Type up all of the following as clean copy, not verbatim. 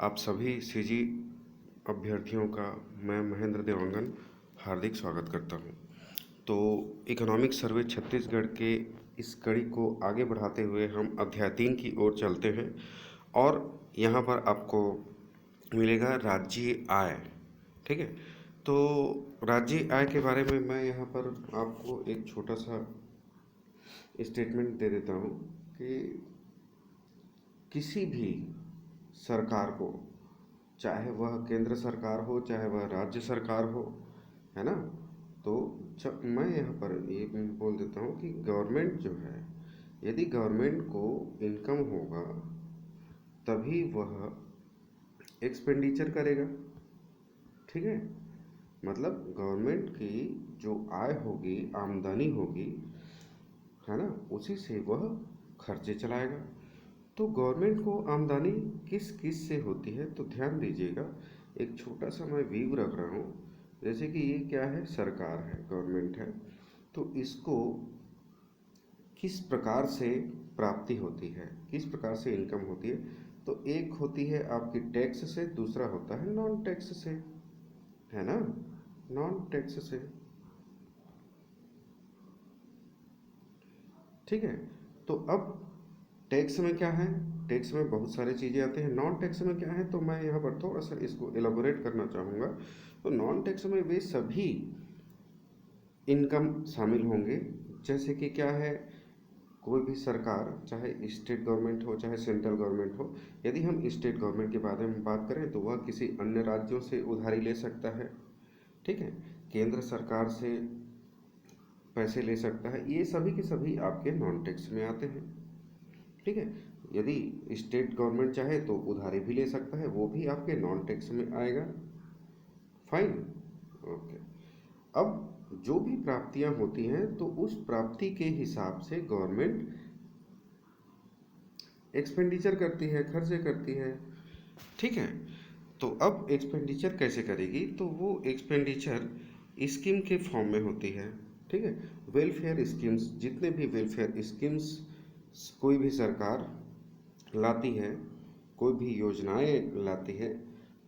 आप सभी सीजी अभ्यर्थियों का मैं महेंद्र देवांगन हार्दिक स्वागत करता हूं। तो इकोनॉमिक सर्वे छत्तीसगढ़ के इस कड़ी को आगे बढ़ाते हुए हम अध्याय 3 की ओर चलते हैं और यहाँ पर आपको मिलेगा राज्य आय। ठीक है, तो राज्य आय के बारे में मैं यहाँ पर आपको एक छोटा सा स्टेटमेंट दे देता हूँ कि किसी भी सरकार को, चाहे वह केंद्र सरकार हो चाहे वह राज्य सरकार हो, है ना, तो जब मैं यहाँ पर ये बोल देता हूँ कि गवर्नमेंट जो है, यदि गवर्नमेंट को इनकम होगा तभी वह एक्सपेंडिचर करेगा। ठीक है, मतलब गवर्नमेंट की जो आय होगी, आमदनी होगी, है ना, उसी से वह खर्चे चलाएगा। तो गवर्नमेंट को आमदनी किस किस से होती है, तो ध्यान दीजिएगा, एक छोटा सा मैं व्यू रख रहा हूँ। जैसे कि ये क्या है, सरकार है, गवर्नमेंट है, तो इसको किस प्रकार से प्राप्ति होती है, किस प्रकार से इनकम होती है, तो एक होती है आपकी टैक्स से, दूसरा होता है नॉन टैक्स से, है ना, नॉन टैक्स से। ठीक है, तो अब टैक्स में क्या है, टैक्स में बहुत सारी चीज़ें आती हैं। नॉन टैक्स में क्या है, तो मैं यहाँ पर थोड़ा सा इसको एलाबोरेट करना चाहूँगा। तो नॉन टैक्स में वे सभी इनकम शामिल होंगे, जैसे कि क्या है, कोई भी सरकार, चाहे स्टेट गवर्नमेंट हो चाहे सेंट्रल गवर्नमेंट हो, यदि हम स्टेट गवर्नमेंट के बारे में बात करें तो वह किसी अन्य राज्यों से उधारी ले सकता है। ठीक है, केंद्र सरकार से पैसे ले सकता है, ये सभी के सभी आपके नॉन टैक्स में आते हैं। ठीक है, यदि स्टेट गवर्नमेंट चाहे तो उधारी भी ले सकता है, वो भी आपके नॉन टैक्स में आएगा। Fine, okay. अब जो भी प्राप्तियां होती हैं तो उस प्राप्ति के हिसाब से गवर्नमेंट एक्सपेंडिचर करती है, खर्चे करती है। ठीक है, तो अब एक्सपेंडिचर कैसे करेगी, तो वो एक्सपेंडिचर स्कीम के फॉर्म में होती है। ठीक है, वेलफेयर स्कीम्स, जितने भी वेलफेयर स्कीम्स कोई भी सरकार लाती है, कोई भी योजनाएं लाती है,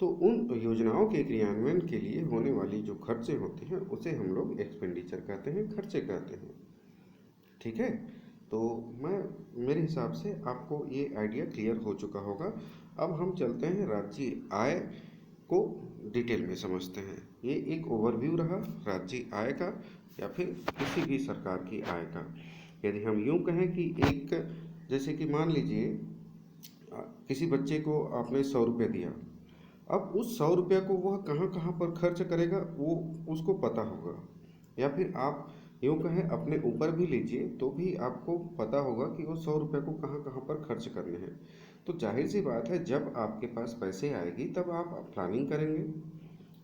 तो उन योजनाओं के क्रियान्वयन के लिए होने वाली जो खर्चे होते हैं उसे हम लोग एक्सपेंडिचर कहते हैं, खर्चे कहते हैं। ठीक है, तो मैं मेरे हिसाब से आपको ये आइडिया क्लियर हो चुका होगा। अब हम चलते हैं राज्य आय को डिटेल में समझते हैं। ये एक ओवरव्यू रहा राज्य आय का या फिर किसी भी सरकार की आय का। यदि हम यूँ कहें कि एक, जैसे कि मान लीजिए किसी बच्चे को आपने 100 रुपये दिया, अब उस 100 रुपये को वह कहाँ कहाँ पर खर्च करेगा वो उसको पता होगा। या फिर आप यूँ कहें अपने ऊपर भी लीजिए तो भी आपको पता होगा कि वो 100 रुपये को कहाँ कहाँ पर खर्च करने हैं। तो जाहिर सी बात है, जब आपके पास पैसे आएगी तब आप प्लानिंग करेंगे।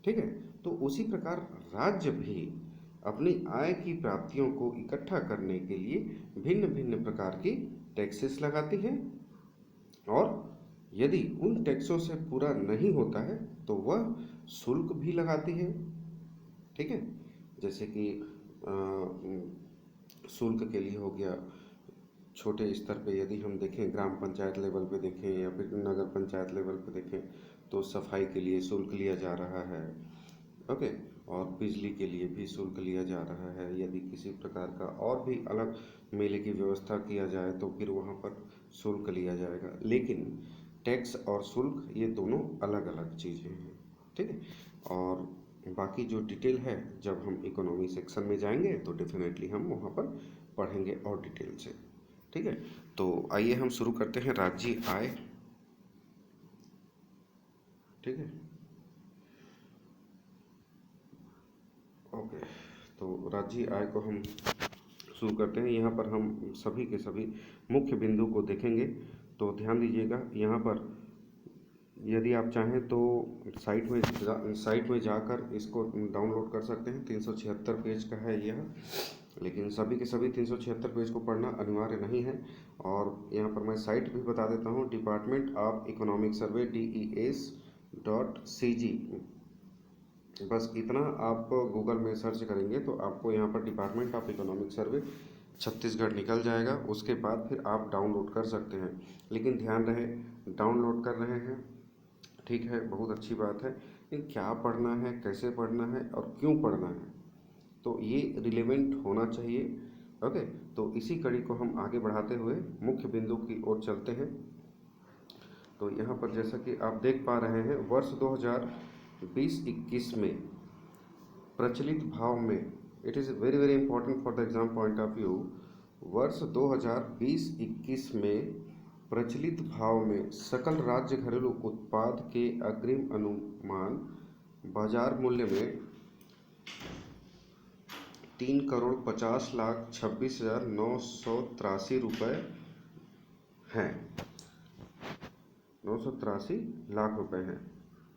ठीक है, तो उसी प्रकार राज्य भी अपनी आय की प्राप्तियों को इकट्ठा करने के लिए भिन्न भिन्न प्रकार की टैक्सेस लगाती है, और यदि उन टैक्सों से पूरा नहीं होता है तो वह शुल्क भी लगाती है। ठीक है, जैसे कि शुल्क के लिए हो गया, छोटे स्तर पे यदि हम देखें, ग्राम पंचायत लेवल पे देखें या फिर नगर पंचायत लेवल पे देखें, तो सफाई के लिए शुल्क लिया जा रहा है। ओके, और बिजली के लिए भी शुल्क लिया जा रहा है। यदि किसी प्रकार का और भी अलग मेले की व्यवस्था किया जाए तो फिर वहाँ पर शुल्क लिया जाएगा। लेकिन टैक्स और शुल्क ये दोनों अलग अलग चीज़ें हैं। ठीक है, और बाकी जो डिटेल है जब हम इकोनॉमी सेक्शन में जाएंगे तो डेफिनेटली हम वहाँ पर पढ़ेंगे और डिटेल से। ठीक है, तो आइए हम शुरू करते हैं राज्य आय। ठीक है, ओके, तो राज्य आय को हम शुरू करते हैं। यहाँ पर हम सभी के सभी मुख्य बिंदु को देखेंगे, तो ध्यान दीजिएगा। यहाँ पर यदि आप चाहें तो साइट में जाकर इसको डाउनलोड कर सकते हैं। 376 पेज का है यह, लेकिन सभी के सभी 376 पेज को पढ़ना अनिवार्य नहीं है। और यहाँ पर मैं साइट भी बता देता हूँ, department of economic survey DES.CG। बस इतना आप गूगल में सर्च करेंगे तो आपको यहाँ पर department of economic survey Chhattisgarh निकल जाएगा। उसके बाद फिर आप डाउनलोड कर सकते हैं, लेकिन ध्यान रहे डाउनलोड कर रहे हैं ठीक है, बहुत अच्छी बात है, लेकिन क्या पढ़ना है, कैसे पढ़ना है और क्यों पढ़ना है, तो ये रिलेवेंट होना चाहिए। ओके, तो इसी कड़ी को हम आगे बढ़ाते हुए मुख्य बिंदु की ओर चलते हैं। तो यहाँ पर जैसा कि आप देख पा रहे हैं, वर्ष 2020-21 में प्रचलित भाव में, it is very very important for the exam point of view, वर्ष 2020-21 में प्रचलित भाव में सकल राज्य घरेलू उत्पाद के अग्रिम अनुमान बाजार मूल्य में 3,50,26,983 रुपये हैं। 983 लाख रुपए हैं।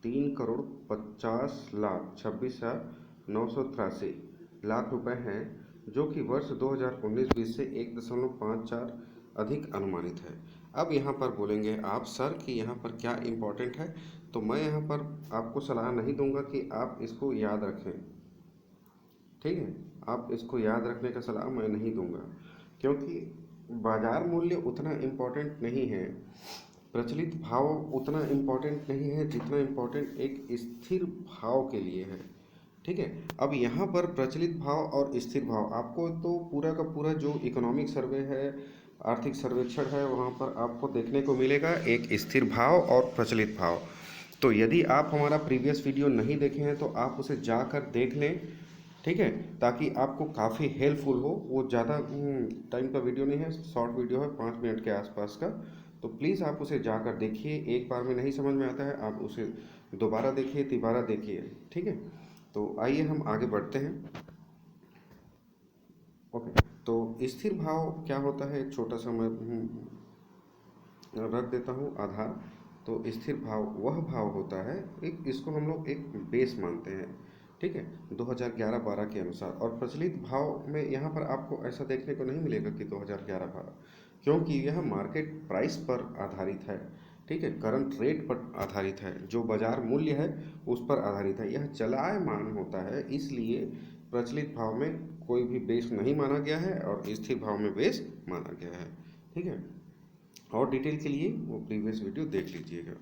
3,50,26,983 लाख रुपए हैं, जो कि वर्ष 2019-20 से 1.54 अधिक अनुमानित है। अब यहाँ पर बोलेंगे आप सर कि यहाँ पर क्या इम्पोर्टेंट है, तो मैं यहाँ पर आपको सलाह नहीं दूंगा कि आप इसको याद रखें। ठीक है, आप इसको याद रखने का सलाह मैं नहीं दूंगा, क्योंकि बाजार मूल्य उतना इम्पोर्टेंट नहीं है, प्रचलित भाव उतना इम्पोर्टेंट नहीं है जितना इम्पोर्टेंट एक स्थिर भाव के लिए है। ठीक है, अब यहाँ पर प्रचलित भाव और स्थिर भाव, आपको तो पूरा का पूरा जो इकोनॉमिक सर्वे है, आर्थिक सर्वेक्षण है, वहाँ पर आपको देखने को मिलेगा एक स्थिर भाव और प्रचलित भाव। तो यदि आप हमारा प्रीवियस वीडियो नहीं देखे हैं तो आप उसे जाकर देख लें। ठीक है, ताकि आपको काफ़ी हेल्पफुल हो। वो ज़्यादा टाइम का वीडियो नहीं है, शॉर्ट वीडियो है, 5 मिनट के आसपास का। तो प्लीज़ आप उसे जाकर देखिए, एक बार में नहीं समझ में आता है, आप उसे दोबारा देखिए, तिबारा देखिए। ठीक है, तो आइए हम आगे बढ़ते हैं। ओके, तो स्थिर भाव क्या होता है, एक छोटा सा मैं रख देता हूँ आधार। तो स्थिर भाव वह भाव होता है, एक इसको हम लोग एक बेस मानते हैं। ठीक है, 2011-12 के अनुसार। और प्रचलित भाव में यहाँ पर आपको ऐसा देखने को नहीं मिलेगा कि 2011-12, क्योंकि यह मार्केट प्राइस पर आधारित है। ठीक है, करंट रेट पर आधारित है, जो बाजार मूल्य है उस पर आधारित है, यह चलायमान होता है। इसलिए प्रचलित भाव में कोई भी बेस नहीं माना गया है और स्थिर भाव में बेस माना गया है। ठीक है, और डिटेल के लिए वो प्रीवियस वीडियो देख लीजिएगा।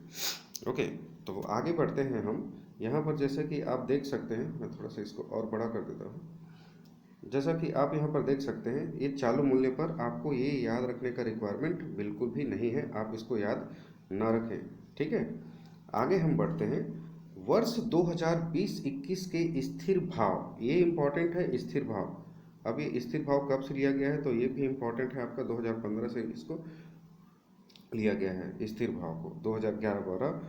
ओके, तो आगे बढ़ते हैं हम। यहाँ पर जैसा कि आप देख सकते हैं, मैं थोड़ा सा इसको और बड़ा कर देता हूँ। जैसा कि आप यहाँ पर देख सकते हैं, ये चालू मूल्य पर आपको ये याद रखने का रिक्वायरमेंट बिल्कुल भी नहीं है, आप इसको याद ना रखें। ठीक है, आगे हम बढ़ते हैं। वर्ष 2020-21 के स्थिर भाव, ये इम्पोर्टेंट है स्थिर भाव। अब ये स्थिर भाव कब से लिया गया है, तो ये भी इम्पोर्टेंट है आपका, 2015 से इसको लिया गया है। स्थिर भाव को 2011-12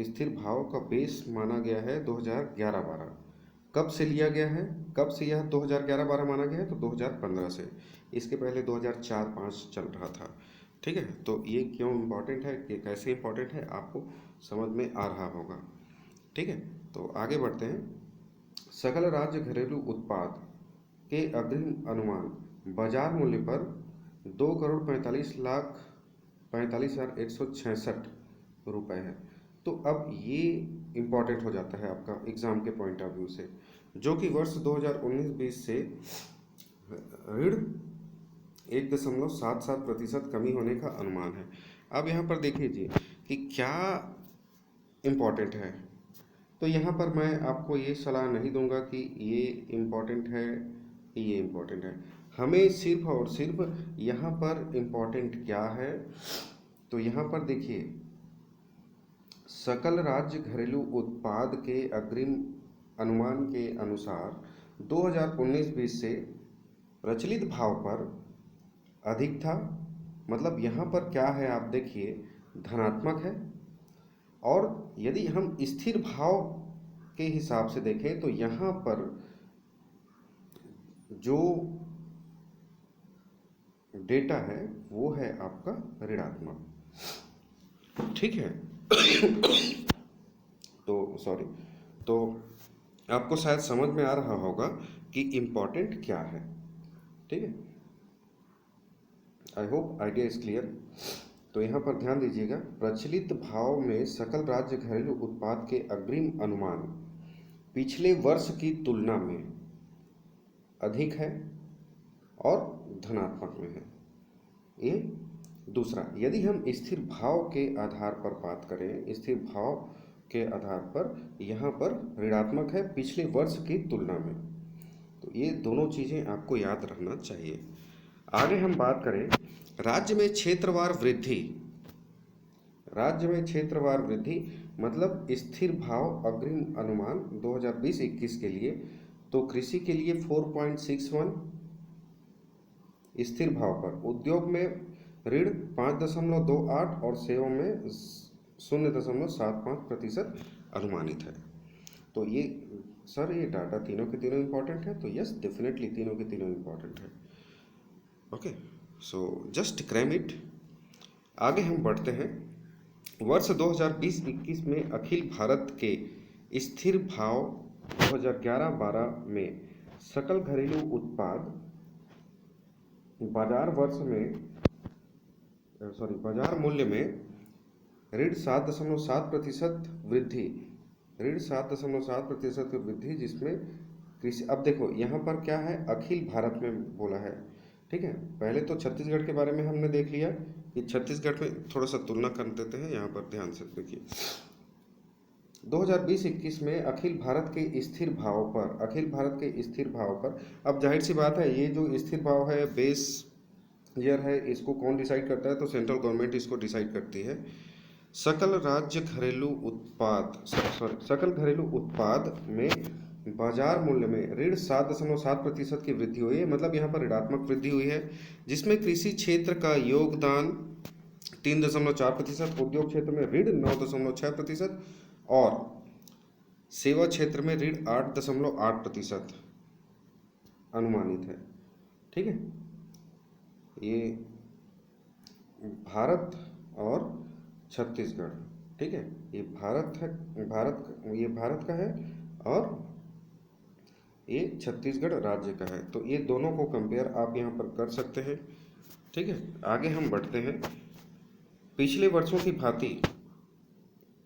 स्थिर भाव का बेस माना गया है। 2011-12 कब से लिया गया है, कब से यह 2011-12 माना गया है, तो 2015 से। इसके पहले 2004-5 चल रहा था। ठीक है, तो ये क्यों इम्पोर्टेंट है, ये कैसे इम्पोर्टेंट है, आपको समझ में आ रहा होगा। ठीक है, तो आगे बढ़ते हैं। सकल राज्य घरेलू उत्पाद के अग्रिम अनुमान बाजार मूल्य पर 2,45,45,166 रुपए है। तो अब ये इम्पॉर्टेंट हो जाता है आपका एग्ज़ाम के पॉइंट ऑफ व्यू से, जो कि वर्ष 2019-20 से ऋण 1.77% कमी होने का अनुमान है। अब यहाँ पर देखिए जी कि क्या इम्पॉर्टेंट है, तो यहाँ पर मैं आपको ये सलाह नहीं दूंगा कि ये इम्पॉर्टेंट है, ये इम्पॉर्टेंट है। हमें सिर्फ और सिर्फ यहाँ पर इम्पॉर्टेंट क्या है, तो यहाँ पर देखिए, सकल राज्य घरेलू उत्पाद के अग्रिम अनुमान के अनुसार 2019-20 से प्रचलित भाव पर अधिक था। मतलब यहाँ पर क्या है, आप देखिए, धनात्मक है। और यदि हम स्थिर भाव के हिसाब से देखें तो यहाँ पर जो डेटा है वो है आपका ऋणात्मक। ठीक है, तो सॉरी, तो आपको शायद समझ में आ रहा होगा कि इम्पोर्टेंट क्या है। ठीक है, आई होप आइडिया इज क्लियर। तो यहाँ पर ध्यान दीजिएगा, प्रचलित भाव में सकल राज्य घरेलू उत्पाद के अग्रिम अनुमान पिछले वर्ष की तुलना में अधिक है और धनात्मक में है। ये दूसरा, यदि हम स्थिर भाव के आधार पर बात करें, स्थिर भाव के आधार पर यहाँ पर ऋणात्मक है पिछले वर्ष की तुलना में। तो ये दोनों चीज़ें आपको याद रखना चाहिए। आगे हम बात करें राज्य में क्षेत्रवार वृद्धि। राज्य में क्षेत्रवार वृद्धि मतलब स्थिर भाव अग्रिम अनुमान 2020-21 के लिए, तो कृषि के लिए 4.61 स्थिर भाव पर, उद्योग में ऋण 5.28 और सेवा में 0.75% अनुमानित है। तो ये सर ये डाटा तीनों के तीनों इम्पोर्टेंट है, तो यस डेफिनेटली तीनों के तीनों इम्पोर्टेंट है। Okay, so just cram it. आगे हम बढ़ते हैं। वर्ष 2020-21 में अखिल भारत के स्थिर भाव 2011-12 में सकल घरेलू उत्पाद बाजार मूल्य में ऋण 7.7% वृद्धि, ऋण 7.7% की वृद्धि, जिसमें कृषि, अब देखो यहाँ पर क्या है, अखिल भारत में बोला है, ठीक है। पहले तो छत्तीसगढ़ के बारे में हमने देख लिया कि छत्तीसगढ़ में थोड़ा सा तुलना कर देते हैं, यहाँ पर ध्यान से देखिए। 2020-21 में अखिल भारत के स्थिर भाव पर, अखिल भारत के स्थिर भाव पर, अब जाहिर सी बात है ये जो स्थिर भाव है बेस ईयर है, इसको कौन डिसाइड करता है, तो सेंट्रल गवर्नमेंट इसको डिसाइड करती है। सकल घरेलू उत्पाद में बाजार मूल्य में ऋण 7.7% की वृद्धि हुई है, मतलब यहाँ पर ऋणात्मक वृद्धि हुई है, जिसमें कृषि क्षेत्र का योगदान 3.4%, उद्योग क्षेत्र में ऋण 9.6% और सेवा क्षेत्र में ऋण 8.8% अनुमानित है। ठीक है, ये भारत और छत्तीसगढ़, ठीक है, ये भारत है, ये भारत का है और ये छत्तीसगढ़ राज्य का है, तो ये दोनों को कंपेयर आप यहाँ पर कर सकते हैं। ठीक है, आगे हम बढ़ते हैं। पिछले वर्षों की भांति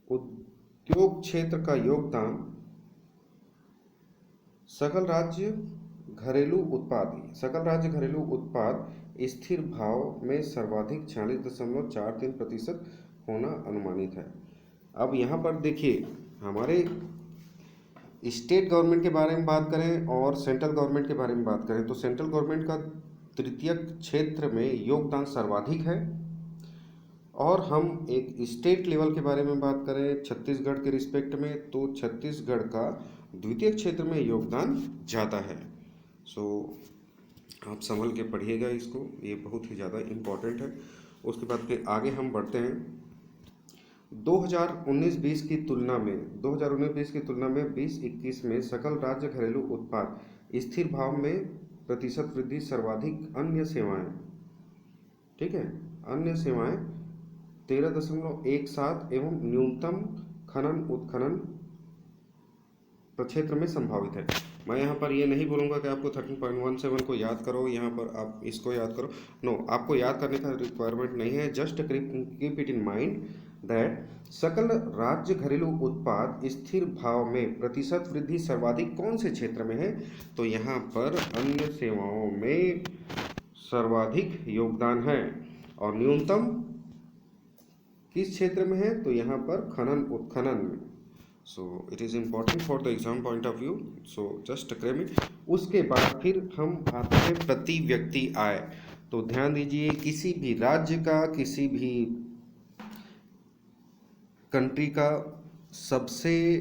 उद्योग क्षेत्र का योगदान सकल राज्य घरेलू उत्पाद स्थिर भाव में सर्वाधिक 46.43% होना अनुमानित है। अब यहाँ पर देखिए, हमारे स्टेट गवर्नमेंट के बारे में बात करें और सेंट्रल गवर्नमेंट के बारे में बात करें, तो सेंट्रल गवर्नमेंट का तृतीयक क्षेत्र में योगदान सर्वाधिक है, और हम एक स्टेट लेवल के बारे में बात करें छत्तीसगढ़ के रिस्पेक्ट में, तो छत्तीसगढ़ का द्वितीय क्षेत्र में योगदान ज़्यादा है। सो आप संभल के पढ़िएगा इसको, ये बहुत ही ज़्यादा इम्पोर्टेंट है। उसके बाद फिर आगे हम बढ़ते हैं। 2019-20 की तुलना में 2021 में सकल राज्य घरेलू उत्पाद स्थिर भाव में प्रतिशत वृद्धि सर्वाधिक अन्य सेवाएं, ठीक है, अन्य सेवाएं 13.17 एवं न्यूनतम खनन उत्खनन प्रक्षेत्र में संभावित है। मैं यहाँ पर ये नहीं बोलूँगा कि आपको 13.17 को याद करो, यहाँ पर आप इसको याद करो, नो, आपको याद करने का रिक्वायरमेंट नहीं है। Just keep it in mind that सकल राज्य घरेलू उत्पाद स्थिर भाव में प्रतिशत वृद्धि सर्वाधिक कौन से क्षेत्र में है, तो यहाँ पर अन्य सेवाओं में सर्वाधिक योगदान है, और न्यूनतम किस क्षेत्र में है, तो यहाँ पर खनन उत्खनन में। सो it is important for the exam point of view, so just claim it. उसके बाद फिर हम आते हैं प्रति व्यक्ति आय। तो ध्यान दीजिए, किसी भी राज्य का, किसी भी कंट्री का सबसे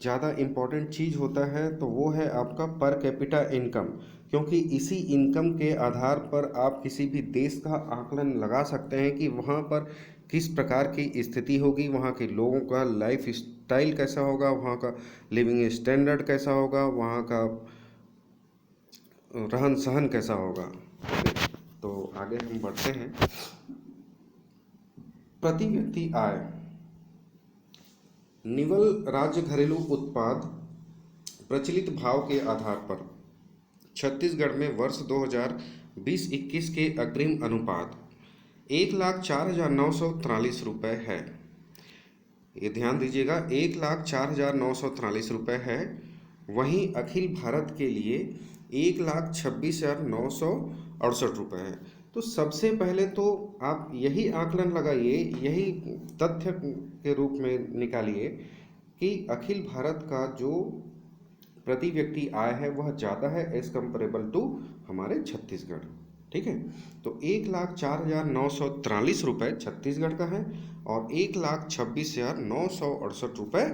ज़्यादा इम्पॉर्टेंट चीज़ होता है, तो वो है आपका पर कैपिटा इनकम, क्योंकि इसी इनकम के आधार पर आप किसी भी देश का आकलन लगा सकते हैं कि वहाँ पर किस प्रकार की स्थिति होगी, वहाँ के लोगों का लाइफ स्टाइल कैसा होगा, वहाँ का लिविंग स्टैंडर्ड कैसा होगा, वहाँ का रहन सहन कैसा होगा। तो आगे हम बढ़ते हैं। प्रति व्यक्ति आय, निवल राज्य घरेलू उत्पाद प्रचलित भाव के आधार पर छत्तीसगढ़ में वर्ष 2020-21 के अग्रिम अनुपात 1,04,943 रुपये है। ये ध्यान दीजिएगा, 1,04,943 रुपये है। वहीं अखिल भारत के लिए 1,26,968 रुपये है। तो सबसे पहले तो आप यही आकलन लगाइए, यही तथ्य के रूप में निकालिए कि अखिल भारत का जो प्रति व्यक्ति आय है वह ज़्यादा है एज कंपेरेबल टू हमारे छत्तीसगढ़। ठीक है, तो 1,04,943 रुपये छत्तीसगढ़ का है और 1,26,968 रुपये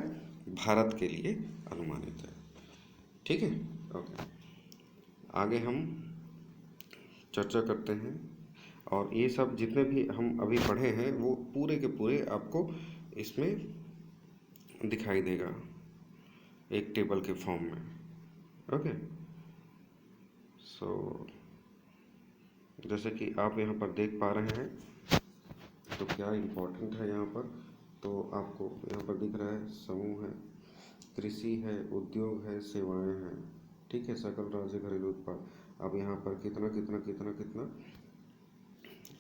भारत के लिए अनुमानित है। ठीक है, ओके, आगे हम चर्चा करते हैं और ये सब जितने भी हम अभी पढ़े हैं वो पूरे के पूरे आपको इसमें दिखाई देगा एक टेबल के फॉर्म में। ओके, सो जैसे कि आप यहाँ पर देख पा रहे हैं, तो क्या इम्पोर्टेंट है यहाँ पर, तो आपको यहाँ पर दिख रहा है समूह है, कृषि है, उद्योग है, सेवाएं हैं। ठीक है, सकल राज्य घरेलू उत्पाद। अब यहाँ पर कितना कितना कितना कितना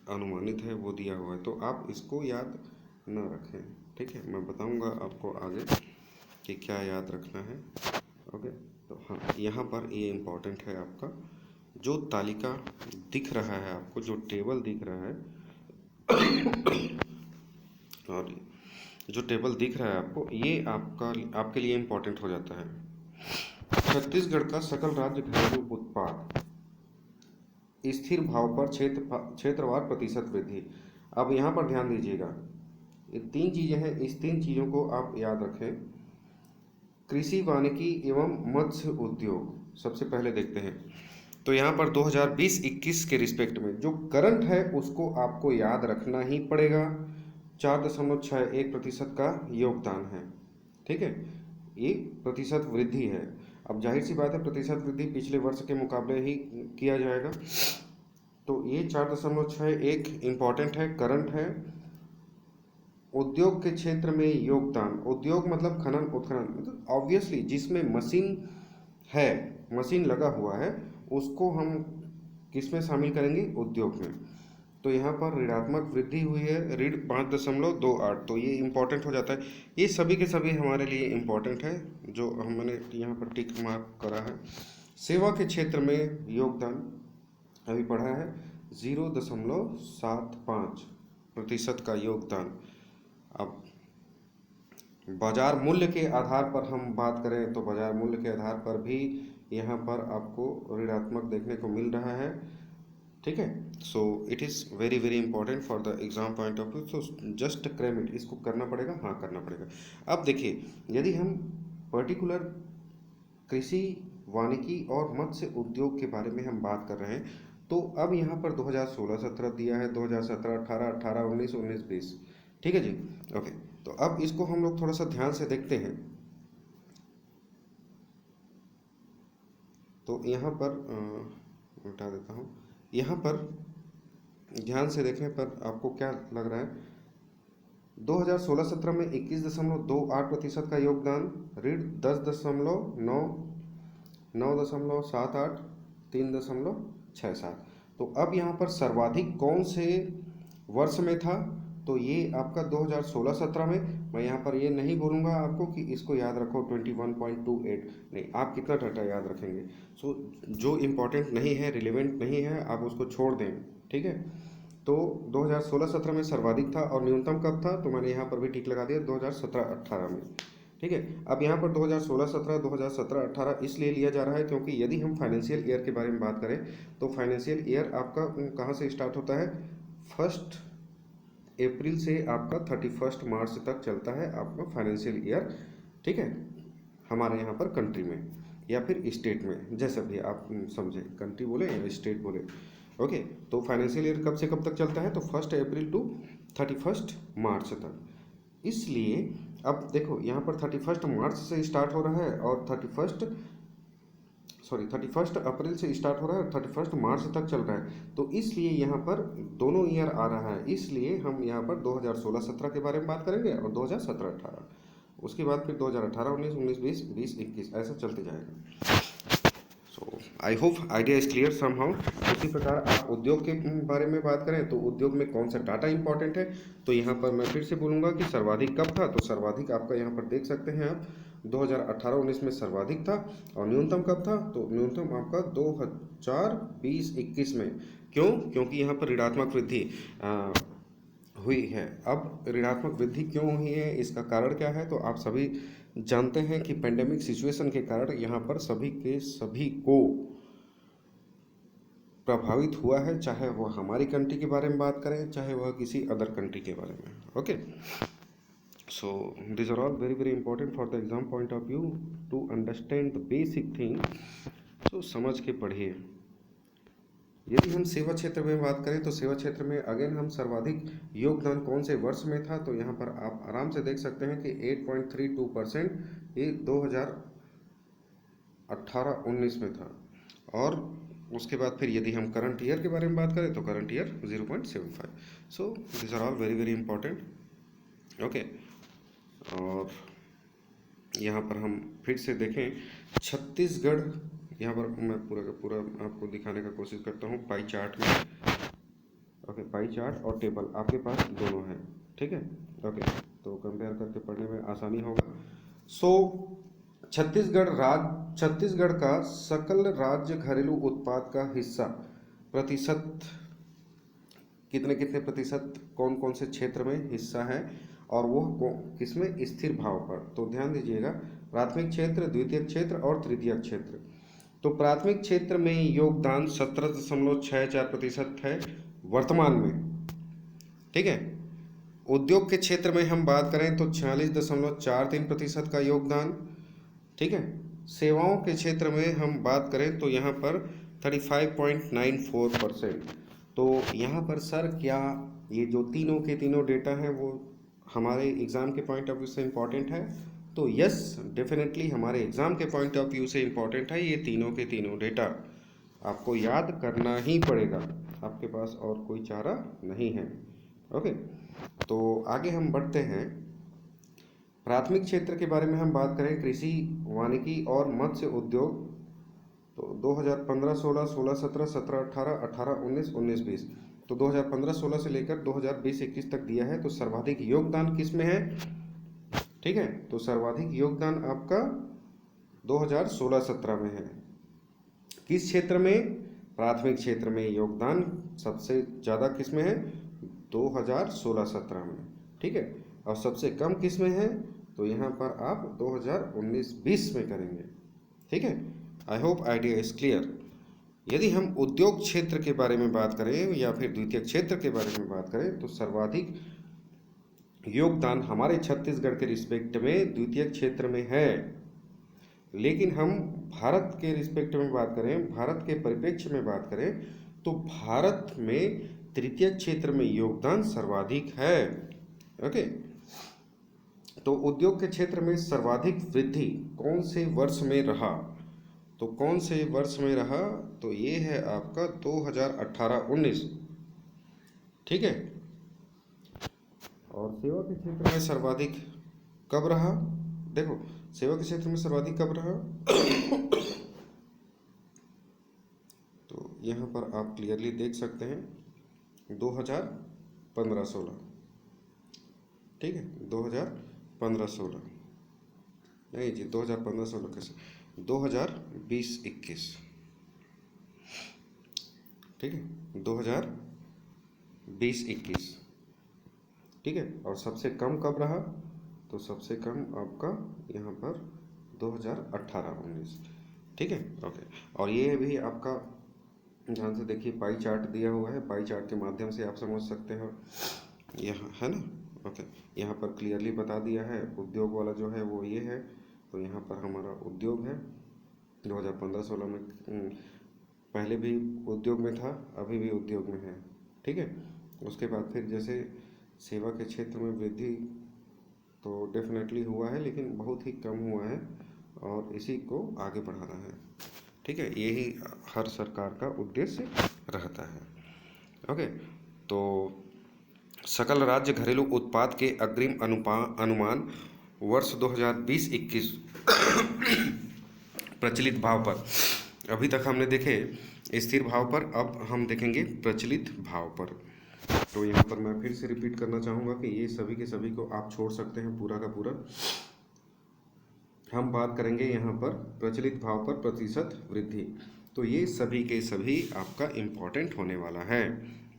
अनुमानित है वो दिया हुआ है, तो आप इसको याद न रखें। ठीक है, मैं बताऊंगा आपको आगे कि क्या याद रखना है। ओके, तो हाँ, यहाँ पर ये इम्पोर्टेंट है आपका जो तालिका दिख रहा है, आपको जो टेबल दिख रहा है और जो टेबल दिख रहा है आपको, ये आपके लिए इम्पोर्टेंट हो जाता है। छत्तीसगढ़ का सकल राज्य घरेलू उत्पाद स्थिर भाव पर क्षेत्रवार प्रतिशत वृद्धि। अब यहाँ पर ध्यान दीजिएगा, ये 3 चीज़ें हैं, इस 3 चीज़ों को आप याद रखें। कृषि, वानिकी एवं मत्स्य उद्योग सबसे पहले देखते हैं। तो यहाँ पर 2020-21 के रिस्पेक्ट में जो करंट है उसको आपको याद रखना ही पड़ेगा। 4.61% का योगदान है। ठीक है, ये प्रतिशत वृद्धि है। अब जाहिर सी बात है प्रतिशत वृद्धि पिछले वर्ष के मुकाबले ही किया जाएगा, तो ये 4.61 इम्पॉर्टेंट है, करंट है। उद्योग के क्षेत्र में योगदान, उद्योग मतलब खनन उत्खनन, मतलब ऑब्वियसली जिसमें मशीन है, मशीन लगा हुआ है, उसको हम किस में शामिल करेंगे, उद्योग में। तो यहाँ पर ऋणात्मक वृद्धि हुई है, ऋण 5.28, तो ये इम्पोर्टेंट हो जाता है। ये सभी के सभी हमारे लिए इम्पोर्टेंट है जो हमने यहाँ पर टिक मार्क करा है। सेवा के क्षेत्र में योगदान अभी पढ़ा है 0.75% का योगदान। अब बाजार मूल्य के आधार पर हम बात करें तो बाजार मूल्य के आधार पर भी यहाँ पर आपको ऋणात्मक देखने को मिल रहा है। ठीक है, so it is very very important for the exam point of view, so just cram it. इसको करना पड़ेगा, हाँ करना पड़ेगा। अब देखिए, यदि हम पर्टिकुलर कृषि, वानिकी और मत्स्य उद्योग के बारे में हम बात कर रहे हैं, तो अब यहाँ पर 2016-17 दिया है, 2017-18, 18-19, 19-20। ठीक है जी, ओके। तो अब इसको हम लोग थोड़ा सा ध्यान से देखते हैं। तो यहाँ पर उल्टा देता हूँ, यहाँ पर ध्यान से देखने पर आपको क्या लग रहा है, 2016-17 में 21.28% का योगदान, ऋण 10.9, 9.78, 3.67। तो अब यहाँ पर सर्वाधिक कौन से वर्ष में था, तो ये आपका 2016-17 में। मैं यहाँ पर ये नहीं बोलूँगा आपको कि इसको याद रखो 21.28, नहीं, आप कितना डाटा याद रखेंगे। सो जो इम्पोर्टेंट नहीं है, रिलेवेंट नहीं है, आप उसको छोड़ दें। ठीक है, तो 2016-17 में सर्वाधिक था और न्यूनतम कब था, तो मैंने यहाँ पर भी टिक लगा दिया 2017-18 में। ठीक है, अब यहाँ पर 2016-17, 2017-18 इसलिए लिया जा रहा है क्योंकि यदि हम फाइनेंशियल ईयर के बारे में बात करें तो फाइनेंशियल ईयर आपका कहाँ से स्टार्ट होता है, 1 अप्रैल से आपका 31 मार्च तक चलता है आपका फाइनेंशियल ईयर। ठीक है, हमारे यहाँ पर कंट्री में या फिर स्टेट में, जैसा भी आप समझे, कंट्री बोले या स्टेट बोले। ओके, तो फाइनेंशियल ईयर कब से कब तक चलता है, तो 1 अप्रैल टू 31 मार्च तक। इसलिए अब देखो यहाँ पर 31 मार्च से स्टार्ट हो रहा है और 31 अप्रैल से स्टार्ट हो रहा है और 31 मार्च तक चल रहा है, तो इसलिए यहाँ पर दोनों ईयर आ रहा है। इसलिए हम यहाँ पर 2016-17 के बारे में बात करेंगे और 2017-18, उसके बाद फिर 2018-19, 19-20, 20-21 ऐसा चलते जाएगा। So I hope idea is clear somehow. उसी प्रकार आप उद्योग के बारे में बात करें तो उद्योग में कौन सा डाटा इंपॉर्टेंट है, तो यहाँ पर मैं फिर से बोलूँगा कि सर्वाधिक कब था, तो सर्वाधिक आपका यहाँ पर देख सकते हैं आप 2018-19 में सर्वाधिक था। और न्यूनतम कब था, तो न्यूनतम आपका 2020-21 में क्यों? क्योंकि यहाँ पर ऋणात्मक वृद्धि हुई है। अब ऋणात्मक वृद्धि क्यों हुई है, इसका कारण क्या है? तो आप सभी जानते हैं कि पेंडेमिक सिचुएशन के कारण यहाँ पर सभी के सभी को प्रभावित हुआ है, चाहे वह हमारी कंट्री के बारे में बात करें, चाहे वह किसी अदर कंट्री के बारे में। Okay, so this are all very very important for the exam point of view to understand the basic thing. So समझ के पढ़िए। यदि हम सेवा क्षेत्र में बात करें तो सेवा क्षेत्र में अगेन हम सर्वाधिक योगदान कौन से वर्ष में था, तो यहाँ पर आप आराम से देख सकते हैं कि 8.32% ये 2018-19 में था। और उसके बाद फिर यदि हम करंट ईयर के बारे में बात करें तो current year 0.75। So this are all very very important. Okay, और यहाँ पर हम फिर से देखें छत्तीसगढ़, यहाँ पर मैं पूरा का पूरा आपको दिखाने का कोशिश करता हूँ पाई चार्ट में। ओके, पाई चार्ट और टेबल आपके पास दोनों हैं, ठीक है। ओके, तो कंपेयर करके पढ़ने में आसानी होगा। सो छत्तीसगढ़ का सकल राज्य घरेलू उत्पाद का हिस्सा प्रतिशत कितने कितने प्रतिशत कौन कौन से क्षेत्र में हिस्सा है, और वो किसमें? स्थिर भाव पर। तो ध्यान दीजिएगा, प्राथमिक क्षेत्र, द्वितीयक क्षेत्र और तृतीयक क्षेत्र। तो प्राथमिक क्षेत्र में योगदान 17.64% है वर्तमान में, ठीक है। उद्योग के क्षेत्र में हम बात करें तो 46.43% का योगदान, ठीक है। सेवाओं के क्षेत्र में हम बात करें तो यहाँ पर 35.94%। तो यहाँ पर सर क्या ये जो तीनों के तीनों डेटा हैं वो हमारे एग्ज़ाम के पॉइंट ऑफ व्यू से इम्पॉर्टेंट है? तो यस, डेफिनेटली हमारे एग्ज़ाम के पॉइंट ऑफ व्यू से इम्पॉर्टेंट है। ये तीनों के तीनों डेटा आपको याद करना ही पड़ेगा, आपके पास और कोई चारा नहीं है। ओके, तो आगे हम बढ़ते हैं। प्राथमिक क्षेत्र के बारे में हम बात करें, कृषि, वानिकी और मत्स्य उद्योग, तो 2015-16, 16-17, 17-18, 18-19, 19-20, तो 2015-16 से लेकर 2020-21 तक दिया है। तो सर्वाधिक योगदान किस में है? ठीक है, तो सर्वाधिक योगदान आपका 2016-17 में है। किस क्षेत्र में? प्राथमिक क्षेत्र में योगदान सबसे ज़्यादा किस में है? 2016-17 में, ठीक है। और सबसे कम किस में है? तो यहाँ पर आप 2019-20 में करेंगे, ठीक है। आई होप आइडिया इज क्लियर। यदि हम उद्योग क्षेत्र के बारे में बात करें या फिर द्वितीय क्षेत्र के बारे में बात करें तो सर्वाधिक योगदान हमारे छत्तीसगढ़ के रिस्पेक्ट में द्वितीय क्षेत्र में है। लेकिन हम भारत के रिस्पेक्ट में बात करें, भारत के परिप्रेक्ष्य में बात करें तो भारत में तृतीय क्षेत्र में योगदान सर्वाधिक है। ओके, तो उद्योग के क्षेत्र में सर्वाधिक वृद्धि कौन से वर्ष में रहा? तो कौन से वर्ष में रहा? तो ये है आपका 2018-19, ठीक है। और सेवा के क्षेत्र में सर्वाधिक कब रहा? देखो, सेवा के क्षेत्र में सर्वाधिक कब रहा? तो यहाँ पर आप क्लियरली देख सकते हैं 2015-16, ठीक है। 2015-16 नहीं जी, 2015-16 कैसे, 2020-21, ठीक है, 2020-21, ठीक है। और सबसे कम कब रहा? तो सबसे कम आपका यहाँ पर 2018-19, ठीक है। ओके, और ये भी आपका ध्यान से देखिए, पाई चार्ट दिया हुआ है, पाई चार्ट के माध्यम से आप समझ सकते हो, यहाँ है ना। ओके, यहाँ पर क्लियरली बता दिया है, उद्योग वाला जो है वो ये है, तो यहाँ पर हमारा उद्योग है 2015-16 में, पहले भी उद्योग में था, अभी भी उद्योग में है, ठीक है। उसके बाद फिर जैसे सेवा के क्षेत्र में वृद्धि तो डेफिनेटली हुआ है, लेकिन बहुत ही कम हुआ है और इसी को आगे बढ़ाना है, ठीक है। यही हर सरकार का उद्देश्य रहता है। ओके, तो सकल राज्य घरेलू उत्पाद के अग्रिम अनुमान वर्ष 2020-21 प्रचलित भाव पर, अभी तक हमने देखे स्थिर भाव पर, अब हम देखेंगे प्रचलित भाव पर। तो यहाँ पर मैं फिर से रिपीट करना चाहूँगा कि ये सभी के सभी को आप छोड़ सकते हैं पूरा का पूरा। हम बात करेंगे यहाँ पर प्रचलित भाव पर प्रतिशत वृद्धि। तो ये सभी के सभी आपका इम्पोर्टेंट होने वाला है।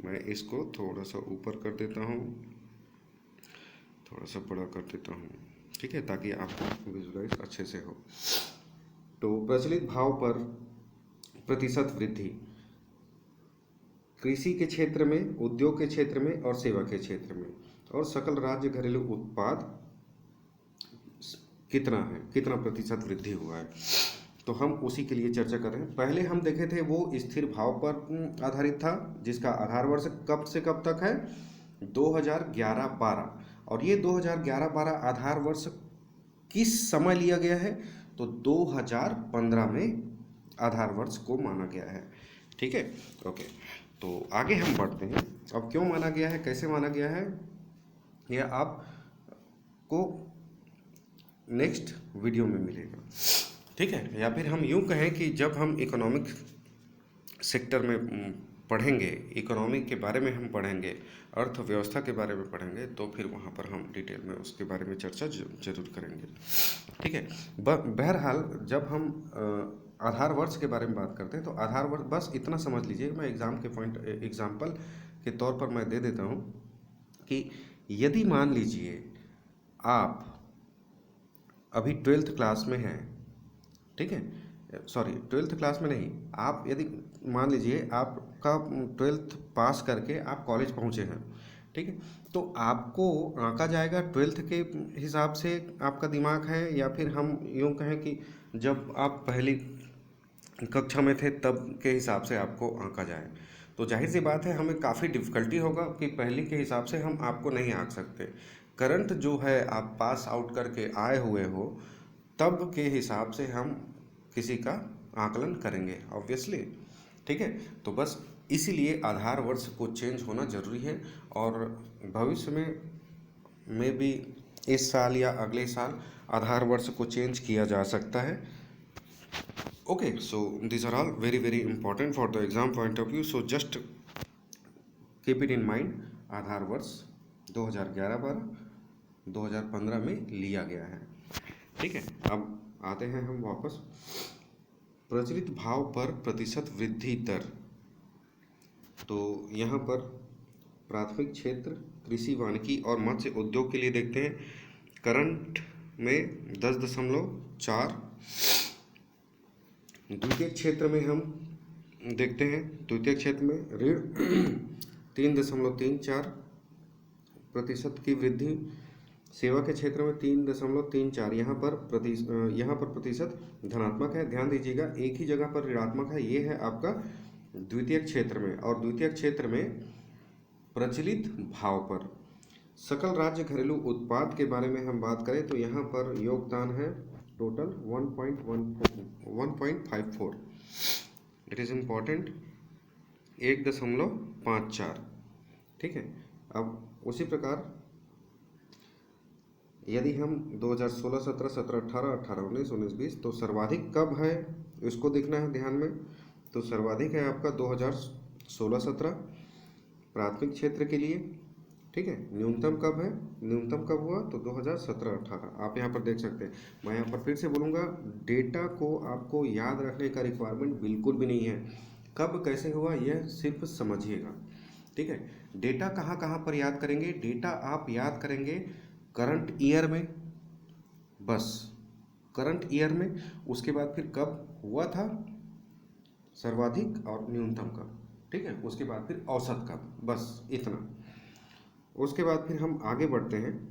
मैं इसको थोड़ा सा ऊपर कर देता हूँ, थोड़ा सा बड़ा कर देता हूँ, ठीक है, ताकि आपको विजुलाइज अच्छे से हो। तो प्रचलित भाव पर प्रतिशत वृद्धि कृषि के क्षेत्र में, उद्योग के क्षेत्र में और सेवा के क्षेत्र में, और सकल राज्य घरेलू उत्पाद कितना है, कितना प्रतिशत वृद्धि हुआ है, तो हम उसी के लिए चर्चा कर रहे हैं। पहले हम देखे थे वो स्थिर भाव पर आधारित था, जिसका आधार वर्ष कब से कब तक है, 2011-12, और ये 2011-12 आधार वर्ष किस समय लिया गया है, तो 2015 में आधार वर्ष को माना गया है, ठीक है। ओके, तो आगे हम बढ़ते हैं। अब क्यों माना गया है, कैसे माना गया है, यह आपको नेक्स्ट वीडियो में मिलेगा, ठीक है। या फिर हम यूँ कहें कि जब हम इकोनॉमिक सेक्टर में पढ़ेंगे, इकोनॉमी के बारे में हम पढ़ेंगे, अर्थव्यवस्था के बारे में पढ़ेंगे, तो फिर वहाँ पर हम डिटेल में उसके बारे में चर्चा जरूर करेंगे, ठीक है। बहरहाल जब हम आधार वर्ष के बारे में बात करते हैं, तो आधार वर्ष बस इतना समझ लीजिए, मैं एग्जाम्पल के तौर पर मैं दे देता हूँ कि यदि मान लीजिए आप अभी 12th क्लास में हैं, ठीक है, सॉरी 12th क्लास में नहीं, आप यदि मान लीजिए आपका 12th पास करके आप कॉलेज पहुंचे हैं, ठीक है, तो आपको आंका जाएगा 12th के हिसाब से आपका दिमाग है, या फिर हम यूँ कहें कि जब आप पहली कक्षा में थे तब के हिसाब से आपको आंका जाए, तो जाहिर सी बात है हमें काफ़ी डिफ़िकल्टी होगा कि पहली के हिसाब से हम आपको नहीं आंक सकते। करंट जो है आप पास आउट करके आए हुए हो तब के हिसाब से हम किसी का आकलन करेंगे ऑब्वियसली, ठीक है। तो बस इसीलिए आधार वर्ष को चेंज होना ज़रूरी है, और भविष्य में भी इस साल या अगले साल आधार वर्ष को चेंज किया जा सकता है। Okay, so these are all very very important for the exam point of view, so just keep it in mind, आधार वर्ष 2011-12 2015 में लिया गया है, ठीक है। अब आते हैं हम वापस प्रचलित भाव पर प्रतिशत वृद्धि दर। तो यहाँ पर प्राथमिक क्षेत्र, कृषि, वानिकी और मत्स्य उद्योग के लिए देखते हैं, करंट में 10.4, द्वितीय क्षेत्र में हम देखते हैं, द्वितीय क्षेत्र में ऋण 3.34% की वृद्धि, सेवा के क्षेत्र में 3.34, यहाँ पर प्रतिशत धनात्मक है। ध्यान दीजिएगा, एक ही जगह पर ऋणात्मक है, ये है आपका द्वितीय क्षेत्र में, और द्वितीय क्षेत्र में प्रचलित भाव पर सकल राज्य घरेलू उत्पाद के बारे में हम बात करें तो यहाँ पर योगदान है टोटल 1.54, इट इज़ इम्पॉर्टेंट, 1.54, ठीक है। अब उसी प्रकार यदि हम 2016-17, 17-18, 18-19, 19-20, तो सर्वाधिक कब है इसको देखना है ध्यान में, तो सर्वाधिक है आपका 2016-17 प्राथमिक क्षेत्र के लिए, ठीक है। न्यूनतम कब है, न्यूनतम कब हुआ, तो 2017-18, आप यहाँ पर देख सकते हैं। मैं यहाँ पर फिर से बोलूँगा, डेटा को आपको याद रखने का रिक्वायरमेंट बिल्कुल भी नहीं है, कब कैसे हुआ यह सिर्फ समझिएगा, ठीक है। डेटा कहाँ कहाँ पर याद करेंगे, डेटा आप याद करेंगे करंट ईयर में, बस करंट ईयर में, उसके बाद फिर कब हुआ था सर्वाधिक और न्यूनतम कब, ठीक है, उसके बाद फिर औसत कब, बस इतना। उसके बाद फिर हम आगे बढ़ते हैं,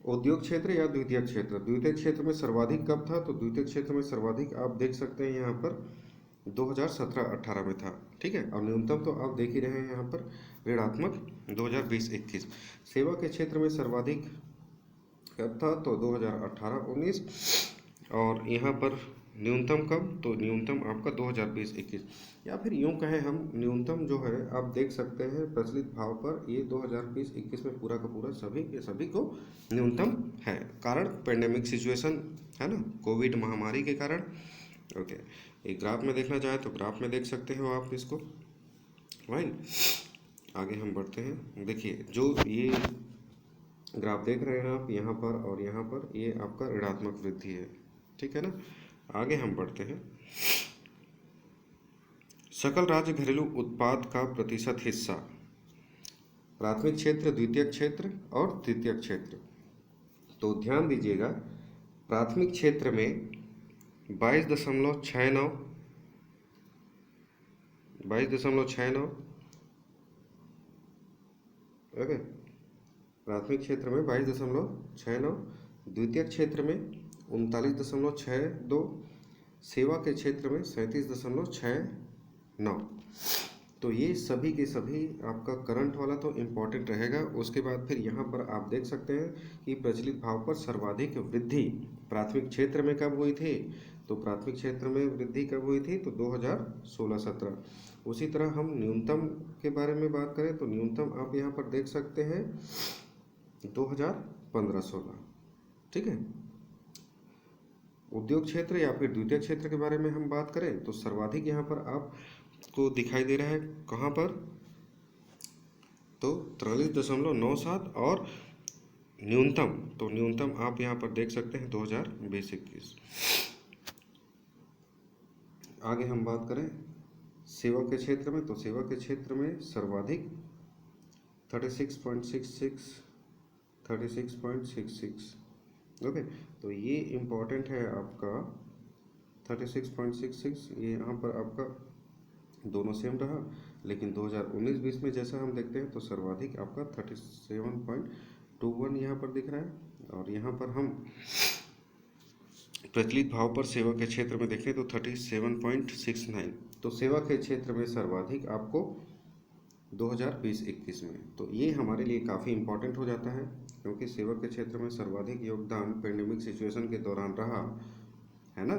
उद्योग क्षेत्र या द्वितीय क्षेत्र, द्वितीय क्षेत्र में सर्वाधिक कब था, तो द्वितीय क्षेत्र में सर्वाधिक आप देख सकते हैं यहाँ पर 2017-18 में था, ठीक है, और न्यूनतम तो आप देख ही रहे हैं यहाँ पर ऋणात्मक 2020-21। सेवा के क्षेत्र में सर्वाधिक कब था, तो 2018-19, और यहाँ पर न्यूनतम कब, तो न्यूनतम आपका 2020-21, या फिर यूँ कहें हम न्यूनतम जो है आप देख सकते हैं प्रचलित भाव पर, ये 2020-21 में पूरा का पूरा सभी के सभी को न्यूनतम है, कारण पेंडेमिक सिचुएशन है ना, कोविड महामारी के कारण। ओके, एक ग्राफ में देखना चाहे तो ग्राफ में देख सकते हो आप इसको, राइट। आगे हम बढ़ते हैं, देखिए जो ये ग्राफ देख रहे हैं आप यहाँ पर और यहाँ पर, ये आपका ऋणात्मक वृद्धि है, ठीक है ना। आगे हम बढ़ते हैं। सकल राज्य घरेलू उत्पाद का प्रतिशत हिस्सा, प्राथमिक क्षेत्र, द्वितीयक क्षेत्र और तृतीयक क्षेत्र। तो ध्यान दीजिएगा, प्राथमिक क्षेत्र में 22.69, 22.69, ओके, प्राथमिक क्षेत्र में 22.69, द्वितीयक क्षेत्र में 39.62, सेवा के क्षेत्र में 37.69। तो ये सभी के सभी आपका करंट वाला तो इम्पॉर्टेंट रहेगा। उसके बाद फिर यहाँ पर आप देख सकते हैं कि प्रचलित भाव पर सर्वाधिक वृद्धि प्राथमिक क्षेत्र में कब हुई थी। तो प्राथमिक क्षेत्र में वृद्धि कब हुई थी, तो 2016-17। उसी तरह हम न्यूनतम के बारे में बात करें तो न्यूनतम आप यहाँ पर देख सकते हैं 2015-16, ठीक है। उद्योग क्षेत्र या फिर द्वितीय क्षेत्र के बारे में हम बात करें तो सर्वाधिक यहाँ पर आपको दिखाई दे रहा है कहाँ पर, तो 43.97, और न्यूनतम, तो न्यूनतम आप यहाँ पर देख सकते हैं 2020-21। आगे हम बात करें सेवा के क्षेत्र में, तो सेवा के क्षेत्र में सर्वाधिक 36.66, ओके। तो ये इम्पॉर्टेंट है आपका 36.66, ये यहाँ पर आपका दोनों सेम रहा। लेकिन 2019-20 में जैसा हम देखते हैं तो सर्वाधिक आपका 37.21 यहाँ पर दिख रहा है। और यहाँ पर हम प्रचलित भाव पर सेवा के क्षेत्र में देखें तो 37.69। तो सेवा के क्षेत्र में सर्वाधिक आपको 2020-21 में, तो ये हमारे लिए काफ़ी इम्पोर्टेंट हो जाता है क्योंकि सेवा के क्षेत्र में सर्वाधिक योगदान पेंडेमिक सिचुएशन के दौरान रहा है ना।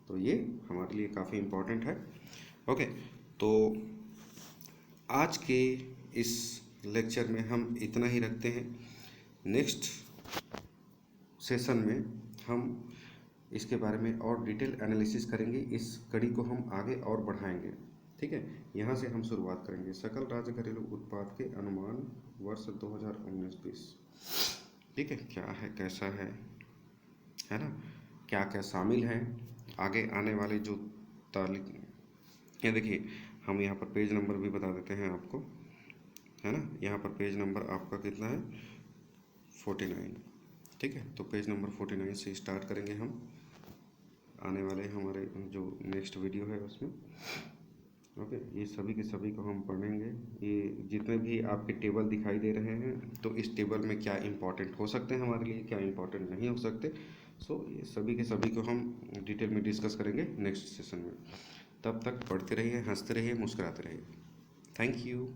तो ये हमारे लिए काफ़ी इम्पोर्टेंट है, ओके। तो आज के इस लेक्चर में हम इतना ही रखते हैं। नेक्स्ट सेशन में हम इसके बारे में और डिटेल एनालिसिस करेंगे। इस कड़ी को हम आगे और बढ़ाएंगे, ठीक है। यहाँ से हम शुरुआत करेंगे सकल राज्य घरेलू उत्पाद के अनुमान वर्ष 2019-20, ठीक है। क्या है, कैसा है ना, क्या क्या शामिल है आगे आने वाले जो तारीख। ये देखिए, हम यहाँ पर पेज नंबर भी बता देते हैं आपको, है ना। यहाँ पर पेज नंबर आपका कितना है, 49, ठीक है। तो पेज नंबर 49 से स्टार्ट करेंगे हम आने वाले हमारे जो नेक्स्ट वीडियो है उसमें, ओके। ये सभी के सभी को हम पढ़ेंगे। ये जितने भी आपके टेबल दिखाई दे रहे हैं तो इस टेबल में क्या इंपॉर्टेंट हो सकते हैं हमारे लिए, क्या इंपॉर्टेंट नहीं हो सकते। सो ये सभी के सभी को हम डिटेल में डिस्कस करेंगे नेक्स्ट सेशन में। तब तक पढ़ते रहिए, हंसते रहिए, मुस्कुराते रहिए। Thank you.